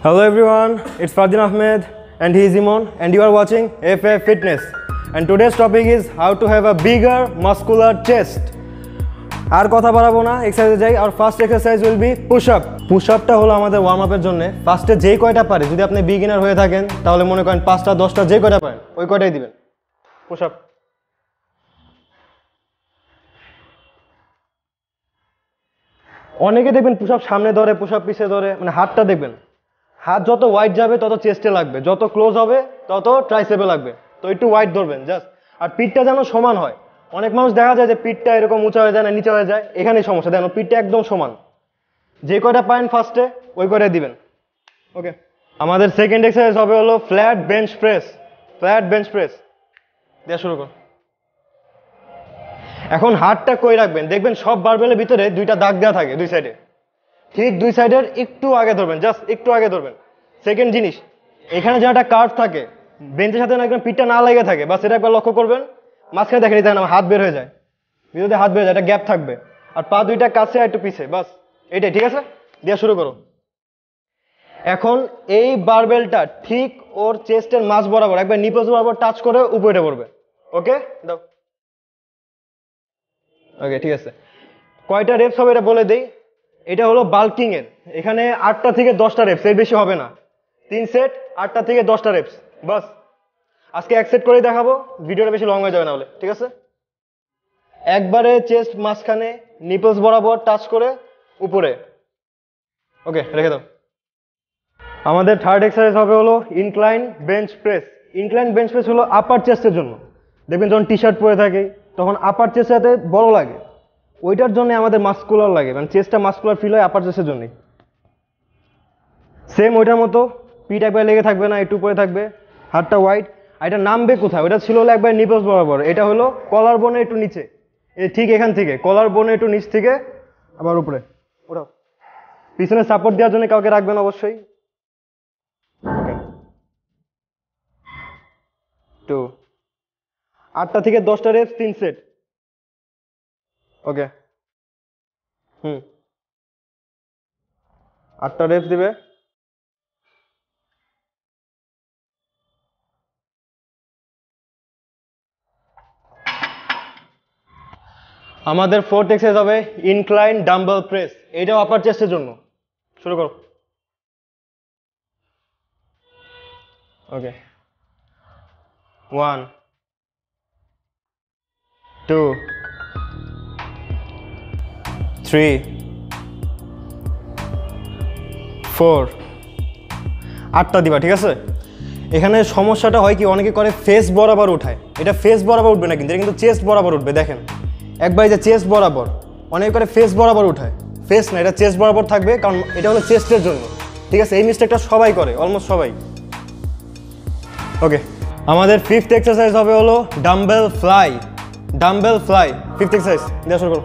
Hello everyone, it's Fardin Ahmed and he is Imon and you are watching FF Fitness. And today's topic is how to have a bigger muscular chest. আর কথা বাড়াবো না, এক্সারসাইজে যাই। আর first exercise will be push up. Push আপটা হলো আমাদের worm আপের জন্য। ফার্স্টে যেই কয়টা পারে, যদি আপনি বিগিনার হয়ে থাকেন তাহলে মনে করেন 5টা 10টা যে কয়টা পারেন ওই কয়টাই দিবেন। Push up. অনেকে দেখবেন পুশ আপ সামনে ধরে, পুশ আপ পিছে ধরে, মানে হাতটা দেখবেন, হাত যত ওয়াইড যাবে তত চেস্টে লাগবে, যত ক্লোজ হবে তত ট্রাইসেপে লাগবে। তো একটু ওয়াইড ধরবেন জাস্ট। আর পিঠটা যেন সমান হয়। অনেক মানুষ দেখা যায় যে পিঠটা এরকম উঁচা হয়ে যায় না নিচে হয়ে যায়, এখানেই সমস্যা। দেখেন পিঠটা একদম সমান। যে কয়টা পায়েন ফার্স্টে ওই কয়টা দিবেন। ওকে, আমাদের সেকেন্ড এক্সারসাইজ হবে হলো flat bench press. Flat bench press দেওয়া শুরু করুন। এখন হাতটা কই রাখবেন, দেখবেন সব বারবেলের ভিতরে দুইটা দাগ দেওয়া থাকে দুই সাইডে। ঠিক দুই সাইডের একটু আগে ধরবেন, জাস্ট একটু আগে ধরবেন। সেকেন্ড জিনিস, এখানে যে একটা কার্ভ থাকে বেঞ্চের সাথে একদম পিঠটা না লেগে থাকে, বা সেটা একবার লক্ষ্য করবেন। মাঝখানে দেখেন দেখেন আমার হাত বের হয়ে যায়, ভিতরে হাত বের হয়ে যায়, একটা গ্যাপ থাকবে। আর পা দুইটা কাছে আর একটু পিছে, বাস এইটাই। ঠিক আছে, দেওয়া শুরু করো। এখন এই বারবেলটা ঠিক ওর চেস্টের মাঝ বরাবর একবার নিপলস বরাবর টাচ করে উপরে পড়বে। ওকে দাও। ওকে ঠিক আছে, কয়টা রেপস হবে এটা বলে দেই। এটা হলো বাল্কিং এর, এখানে 8টা থেকে 10টা রেপস, এর বেশি হবে না। 3 সেট 8টা থেকে 10টা রেপস বাস। আজকে এক সেট করেই দেখাবো, ভিডিওটা বেশি লং হয়ে যাবে না বলে। ঠিক আছে, একবারে চেস্ট মাঝখানে নিপলস বরাবর টাচ করে উপরে। ওকে রেখে দাও। আমাদের থার্ড এক্সারসাইজ হবে হলো incline bench press. Incline bench press হলো আপার চেস্টের জন্য। দেখবেন যখন টি শার্ট পরে থাকে তখন আপার চেস্টের সাথে বড় লাগে, ওইটার জন্য আমাদের মাস্কুলার লাগে, মানে চেস্টটা মাস্কুলার ফিল হয় আপার চেস্টের জন্যই। সেম ওইটার মতো পিঠ একবার লেগে থাকবে না, একটু উপরে থাকবে, হাতটা ওয়াইড। আর এটা নামবে কোথায়, ওইটা ছিল হলো একবার নিপলস বরাবর, এটা হলো কলার বোনের একটু নিচে। ঠিক এখান থেকে কলার বোনের একটু নিচ থেকে আবার উপরে ওঠাও। পিছনে সাপোর্ট দেওয়ার জন্য কাউকে রাখবেন অবশ্যই। 2 8টা থেকে 10টা রেপস 3 সেট। ওকে 8টা রেপস দিবে। আমাদের ফোর্থ এক্সারসাইজ হবে ইনক্লাইন ডাম্বেল প্রেস। এইটাও আপার চেস্টের জন্য। শুরু করো। ওকে 1 2 3 4 8টা দিবা। ঠিক আছে, এখানে সমস্যাটা হয় কি, অনেকে করে ফেস বরাবর উঠায়। এটা ফেস বরাবর উঠবে না কিন্তু, এটা কিন্তু চেস্ট বরাবর উঠবে। দেখেন একবার যে চেস্ট বরাবর, অনেকে করে ফেস বরাবর উঠায়। ফেস না, এটা চেস্ট বরাবর থাকবে, কারণ এটা হলো চেস্টের জন্য। ঠিক আছে, এই মিস্টেকটা সবাই করে, অলমোস্ট সবাই। ওকে, আমাদের ফিফথ এক্সারসাইজ হবে হলো dumbbell fly. Dumbbell fly fifth exercise দেওয়া শুরু করো।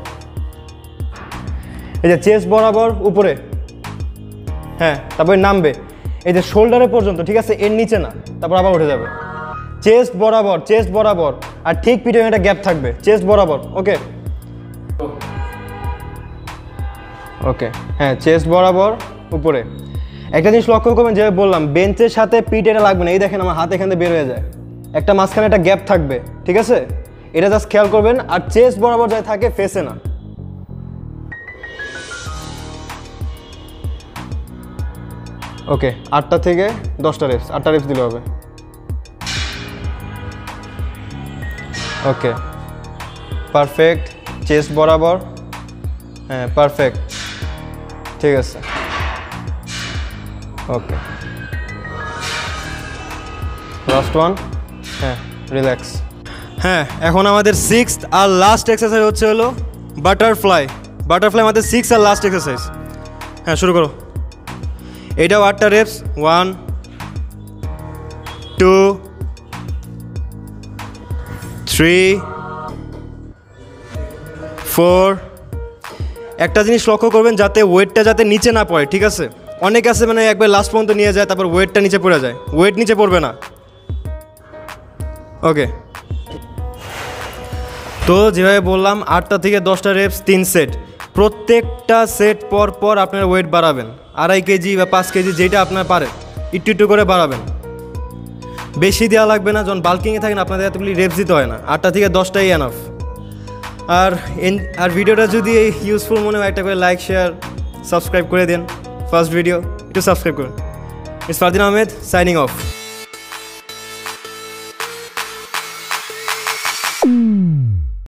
এই যে চেস্ট বরাবর উপরে, হ্যাঁ, তারপরে নামবে এই যে শোল্ডারের পর্যন্ত। ঠিক আছে, এর নিচে না, তারপর আবার উঠে যাবে। চেস্ট বরাবর, চেস্ট বরাবর, আর ঠিক পিঠে একটা গ্যাপ থাকবে, চেস্ট বরাবর। ওকে ওকে হ্যাঁ, চেস্ট বরাবর উপরে। একটা জিনিস লক্ষ্য করবেন, যেভাবে বললাম বেঞ্চের সাথে পিঠ এটা লাগবে না। এই দেখেন আমার হাত এখান থেকে বের হয়ে যায়, একটা মাঝখানে একটা গ্যাপ থাকবে। ঠিক আছে, এটা জাস্ট খেয়াল করবেন। আর চেস্ট বরাবর যাই থাকে, ফেসে না। ওকে 8টা থেকে 10টা রেপস, 8টা রেপস দিলে হবে। ওকে পারফেক্ট, চেস্ট বরাবর, হ্যাঁ পারফেক্ট। ঠিক আছে, ওকে লাস্ট ওয়ান। হ্যাঁ রিল্যাক্স। হ্যাঁ, এখন আমাদের সিক্সথ আর লাস্ট এক্সারসাইজ হচ্ছে হলো বাটারফ্লাই। বাটারফ্লাই আমাদের সিক্স আর লাস্ট এক্সারসাইজ। হ্যাঁ শুরু করো। এটাও 8টা রেপস। 1 2 3 4। একটা জিনিস লক্ষ্য করবেন যাতে ওয়েটটা যাতে নিচে না পড়ে। ঠিক আছে, অনেক আছে মানে একবার লাস্ট পর্যন্ত নিয়ে যায়, তারপর ওয়েটটা নিচে পড়ে যায়। ওয়েট নিচে পড়বে না। ওকে, তো যেভাবে বললাম 8টা থেকে 10টা রেপস 3 সেট। প্রত্যেকটা সেট পর পর আপনার ওয়েট বাড়াবেন, 2.5 কেজি বা 5 কেজি যেটা আপনার পারেন একটু একটু করে বাড়াবেন। বেশি দেওয়া লাগবে না, যখন বাল্কিংয়ে থাকেন আপনাদের এতগুলি রেপস দিতে হয় না, 8টা থেকে 10টাই এনাফ। আর ভিডিওটা যদি ইউজফুল মনে হয় একটা করে লাইক শেয়ার সাবস্ক্রাইব করে দেন। ফার্স্ট ভিডিও একটু সাবস্ক্রাইব করুন। It's Fardin Ahmed signing off.